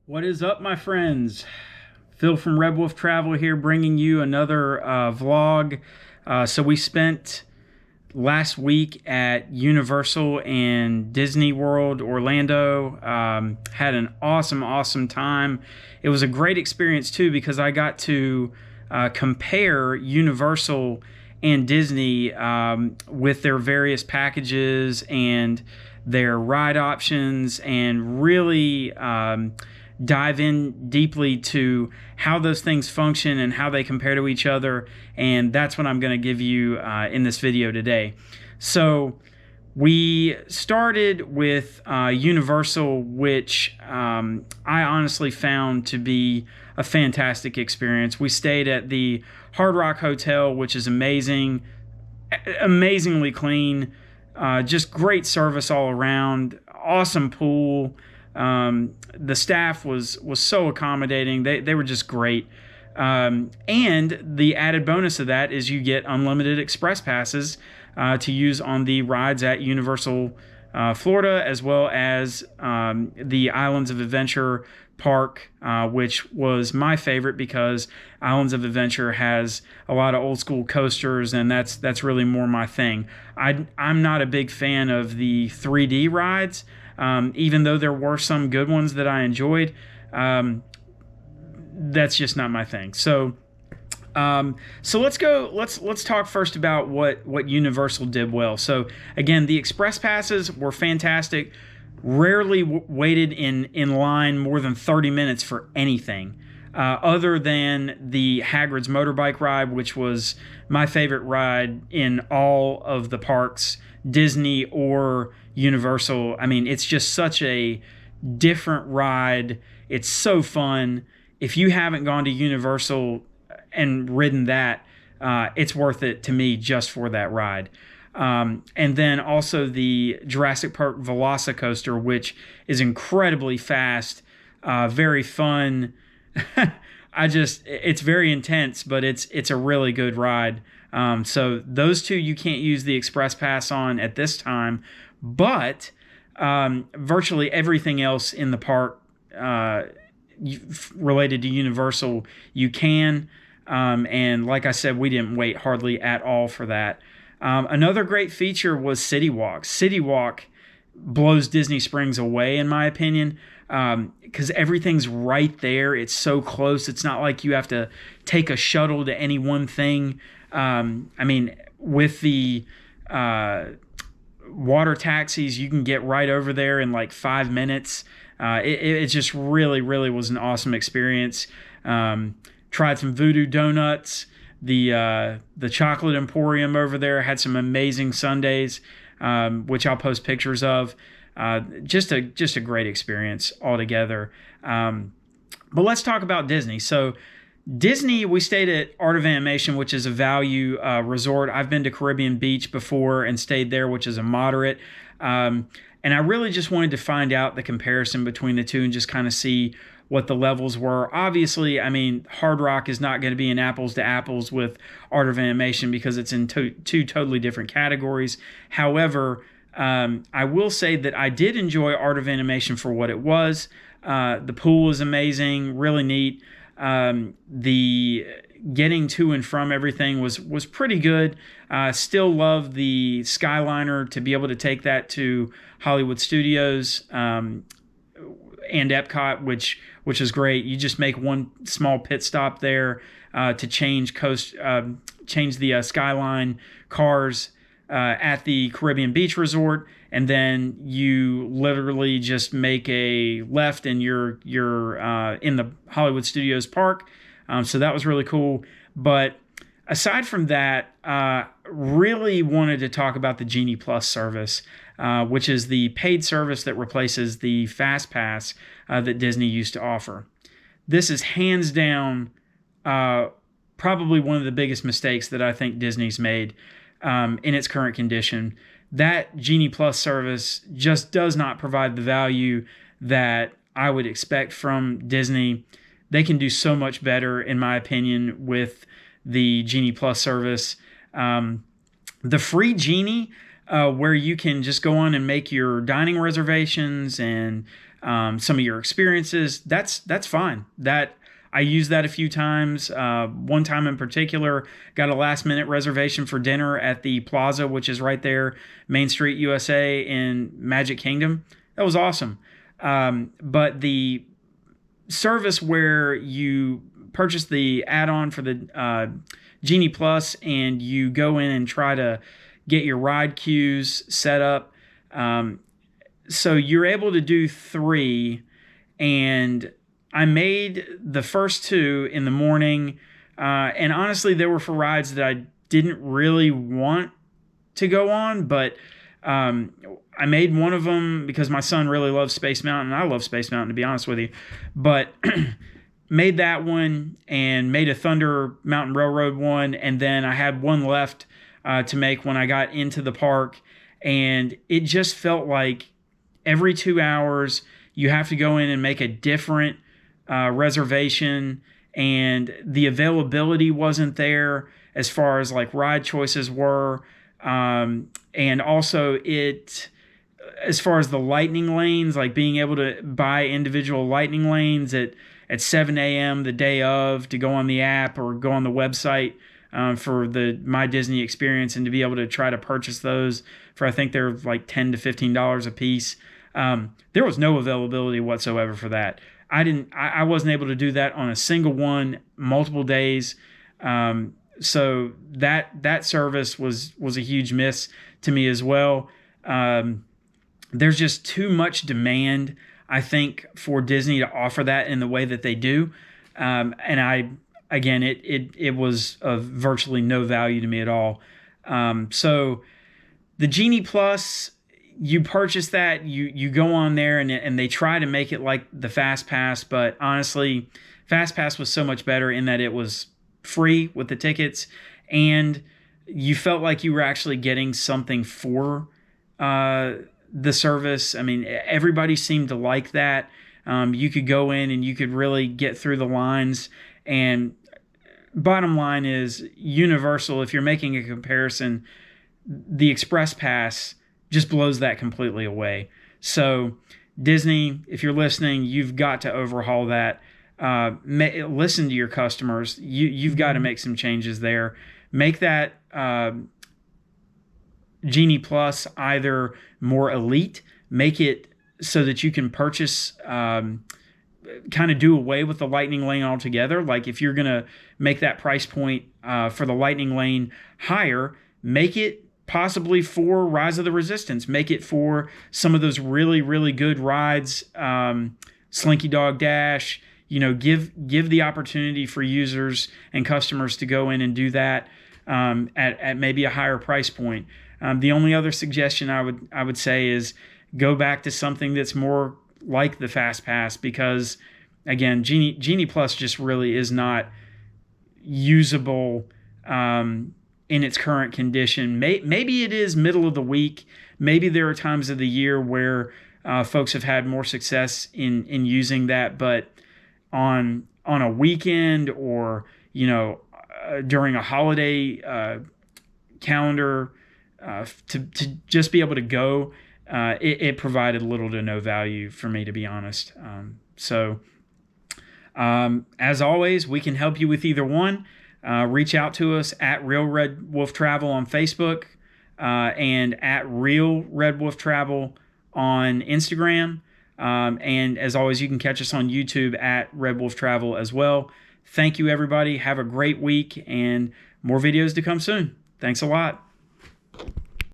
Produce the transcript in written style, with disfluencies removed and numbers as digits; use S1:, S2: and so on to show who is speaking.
S1: What is up, my friends? Phil from Red Wolf Travel here, bringing you another vlog. So we spent last week at Universal and Disney World Orlando. Had an awesome time. It was a great experience too because I got to compare Universal and Disney with their various packages and their ride options, and really dive in deeply to how those things function and how they compare to each other. And that's what I'm going to give you in this video today. So we started with Universal, which I honestly found to be a fantastic experience. We stayed at the Hard Rock Hotel, which is amazingly clean, just great service all around, awesome pool. The staff was so accommodating. They were just great. And the added bonus of that is you get unlimited express passes to use on the rides at Universal Florida, as well as the Islands of Adventure park, which was my favorite because Islands of Adventure has a lot of old school coasters, and that's really more my thing. I'm not a big fan of the 3D rides, even though there were some good ones that I enjoyed. That's just not my thing. So let's go. Let's talk first about what Universal did well. So again, the express passes were fantastic. Rarely waited in line more than 30 minutes for anything, other than the Hagrid's motorbike ride, which was my favorite ride in all of the parks, Disney or Universal. I mean, it's just such a different ride. It's so fun. If you haven't gone to Universal and ridden that, it's worth it to me just for that ride. And then also the Jurassic Park Velocicoaster, which is incredibly fast, very fun. It's very intense, but it's a really good ride. So those two you can't use the express pass on at this time, but virtually everything else in the park related to Universal you can. And like I said, we didn't wait hardly at all for that. Another great feature was City Walk. City Walk blows Disney Springs away, in my opinion, because everything's right there. It's so close. It's not like you have to take a shuttle to any one thing. I mean, with the water taxis, you can get right over there in like 5 minutes. It just really was an awesome experience. Tried some Voodoo Donuts. The Chocolate Emporium over there had some amazing sundaes, which I'll post pictures of. Just a great experience altogether. But let's talk about Disney. So Disney, we stayed at Art of Animation, which is a value resort. I've been to Caribbean Beach before and stayed there, which is a moderate. And I really just wanted to find out the comparison between the two and just kind of see what the levels were. Obviously, I mean, Hard Rock is not going to be in apples to apples with Art of Animation because it's in two totally different categories. However, I will say that I did enjoy Art of Animation for what it was. The pool was amazing, really neat. The getting to and from everything was pretty good. Still love the Skyliner, to be able to take that to Hollywood Studios and Epcot, which is great. You just make one small pit stop there to change the Skyline cars at the Caribbean Beach Resort, and then you literally just make a left and you're in the Hollywood Studios park. So that was really cool. But aside from that, really wanted to talk about the Genie Plus service, which is the paid service that replaces the Fast Pass that Disney used to offer. This is hands down probably one of the biggest mistakes that I think Disney's made in its current condition. That Genie Plus service just does not provide the value that I would expect from Disney. They can do so much better, in my opinion, with the Genie Plus service. The free Genie, where you can just go on and make your dining reservations and some of your experiences, that's fine. That I used that a few times. One time in particular, got a last minute reservation for dinner at the Plaza, which is right there, Main Street, USA in Magic Kingdom. That was awesome. But the service where you purchase the add-on for the Genie Plus and you go in and try to get your ride queues set up. So you're able to do 3, and I made the first 2 in the morning, and honestly, they were for rides that I didn't really want to go on, but I made one of them because my son really loves Space Mountain. I love Space Mountain, to be honest with you, but made that one and made a Thunder Mountain Railroad one, and then I had one left to make when I got into the park, and it just felt like every 2 hours you have to go in and make a different reservation, and the availability wasn't there as far as like ride choices were, and also it as far as the lightning lanes, like being able to buy individual lightning lanes at 7 a.m. the day of to go on the app or go on the website for the My Disney experience, and to be able to try to purchase those for, I think they're like $10 to $15 a piece. There was no availability whatsoever for that. I wasn't able to do that on a single one, multiple days. So that service was a huge miss to me as well. There's just too much demand, I think, for Disney to offer that in the way that they do. And it was of virtually no value to me at all. So the Genie Plus, you purchase that, you go on there, and they try to make it like the Fast Pass, but honestly, Fast Pass was so much better in that it was free with the tickets, and you felt like you were actually getting something for the service. I mean, everybody seemed to like that. You could go in and you could really get through the lines, and bottom line is, Universal, if you're making a comparison, the Express Pass just blows that completely away. So Disney, if you're listening, you've got to overhaul that. Listen to your customers. You've got to make some changes there. Make that Genie Plus either more elite, make it so that you can purchase, kind of do away with the Lightning Lane altogether. Like if you're going to make that price point for the Lightning Lane higher, make it possibly for Rise of the Resistance. Make it for some of those really, really good rides, Slinky Dog Dash. Give the opportunity for users and customers to go in and do that at maybe a higher price point. The only other suggestion I would say is go back to something that's more like the Fast Pass, because again, Genie Plus just really is not usable in its current condition. Maybe it is middle of the week. Maybe there are times of the year where folks have had more success in using that, but on a weekend or during a holiday calendar, to just be able to go, it provided little to no value for me, to be honest. As always, we can help you with either one. Reach out to us at Real Red Wolf Travel on Facebook and at Real Red Wolf Travel on Instagram. And as always, you can catch us on YouTube at Red Wolf Travel as well. Thank you, everybody. Have a great week, and more videos to come soon. Thanks a lot.